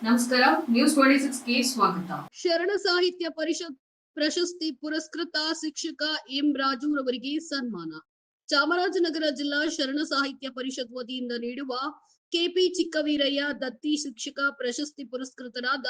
ನಮಸ್ಕಾರ, ನ್ಯೂಸ್ 26ಗೆ ಸ್ವಾಗತ. ಶರಣ ಸಾಹಿತ್ಯ ಪರಿಷತ್ ಪ್ರಶಸ್ತಿ ಪುರಸ್ಕೃತ ಶಿಕ್ಷಕ ಎಂ ರಾಜುರವರಿಗೆ ಸನ್ಮಾನ. ಚಾಮರಾಜನಗರ ಜಿಲ್ಲಾ ಶರಣ ಸಾಹಿತ್ಯ ಪರಿಷತ್ ವತಿಯಿಂದ ನೀಡುವ ಕೆಪಿ ಚಿಕ್ಕವೀರಯ್ಯ ದತ್ತಿ ಶಿಕ್ಷಕ ಪ್ರಶಸ್ತಿ ಪುರಸ್ಕೃತರಾದ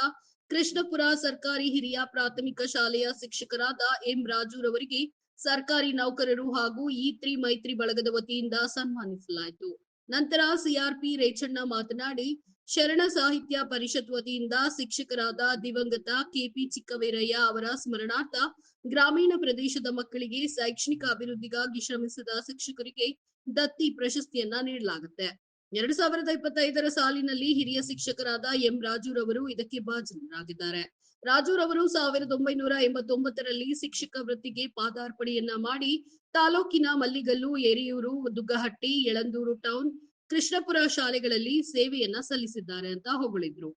ಕೃಷ್ಣಪುರ ಸರ್ಕಾರಿ ಹಿರಿಯ ಪ್ರಾಥಮಿಕ ಶಾಲೆಯ ಶಿಕ್ಷಕರಾದ ಎಂ ರಾಜುರವರಿಗೆ ಸರ್ಕಾರಿ ನೌಕರರು ಹಾಗೂ E3 ಮೈತ್ರಿ ಬಳಗದ ವತಿಯಿಂದ ಸನ್ಮಾನಿಸಲಾಯಿತು. ನಂತರ ಸಿಆರ್ಪಿ ರೇಚಣ್ಣ ಮಾತನಾಡಿ, ಶರಣ ಸಾಹಿತ್ಯ ಪರಿಷತ್ ವತಿಯಿಂದ ಶಿಕ್ಷಕರಾದ ದಿವಂಗತ ಕೆಪಿ ಚಿಕ್ಕವೀರಯ್ಯ ಅವರ ಸ್ಮರಣಾರ್ಥ ಗ್ರಾಮೀಣ ಪ್ರದೇಶದ ಮಕ್ಕಳಿಗೆ ಶೈಕ್ಷಣಿಕ ಅಭಿವೃದ್ಧಿಗಾಗಿ ಶ್ರಮಿಸಿದ ಶಿಕ್ಷಕರಿಗೆ ದತ್ತಿ ಪ್ರಶಸ್ತಿಯನ್ನ ನೀಡಲಾಗುತ್ತೆ. 2025ರ ಸಾಲಿನಲ್ಲಿ ಹಿರಿಯ ಶಿಕ್ಷಕರಾದ ಎಂ ರಾಜುರವರು ಇದಕ್ಕೆ ಭಾಜನರಾಗಿದ್ದಾರೆ. ರಾಜುರವರು 1989ರಲ್ಲಿ ಶಿಕ್ಷಕ ವೃತ್ತಿಗೆ ಪಾದಾರ್ಪಣೆಯನ್ನ ಮಾಡಿ ತಾಲೂಕಿನ ಮಲ್ಲಿಗಲ್ಲು, ಏರಿಯೂರು, ದುಗ್ಗಹಟ್ಟಿ, ಯಳಂದೂರು ಟೌನ್, ಕೃಷ್ಣಪುರ ಶಾಲೆಗಳಲ್ಲಿ ಸೇವೆಯನ್ನ ಸಲ್ಲಿಸಿದ್ದಾರೆ ಅಂತ ಹೊಗಳಿದ್ರು.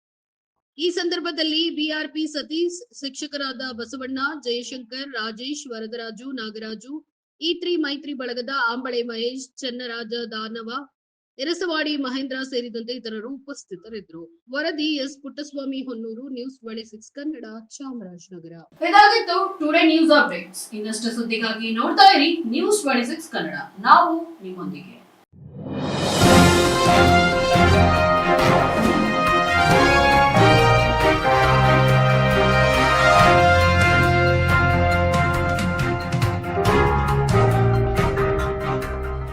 ಈ ಸಂದರ್ಭದಲ್ಲಿ ಬಿಆರ್ಪಿ ಸತೀಶ್, ಶಿಕ್ಷಕರಾದ ಬಸವಣ್ಣ, ಜಯಶಂಕರ್, ರಾಜೇಶ್, ವರದರಾಜು, ನಾಗರಾಜು, E3 ಮೈತ್ರಿ ಬಳಗದ ಆಂಬಳೆ ಮಹೇಶ್, ಚನ್ನರಾಜ ದಾನವ, ಎರಸವಾಡಿ ಮಹೇಂದ್ರ ಸೇರಿದಂತೆ ಇತರರು ಉಪಸ್ಥಿತರಿದ್ದರು. ವರದಿ ಎಸ್ ಪುಟ್ಟಸ್ವಾಮಿ ಹೊನ್ನೂರು, ನ್ಯೂಸ್ 26 ಕನ್ನಡ, ಚಾಮರಾಜನಗರ. ಇದಾಗಿತ್ತು ಟುಡೇ ನ್ಯೂಸ್ ಅಪ್ಡೇಟ್ಸ್. ಇನ್ನಷ್ಟು ಸುದ್ದಿಗಾಗಿ ನೋಡ್ತಾ ಇರಿ ನ್ಯೂಸ್ 26 ಕನ್ನಡ. ನಾವು ನಿಮ್ಮೊಂದಿಗೆ.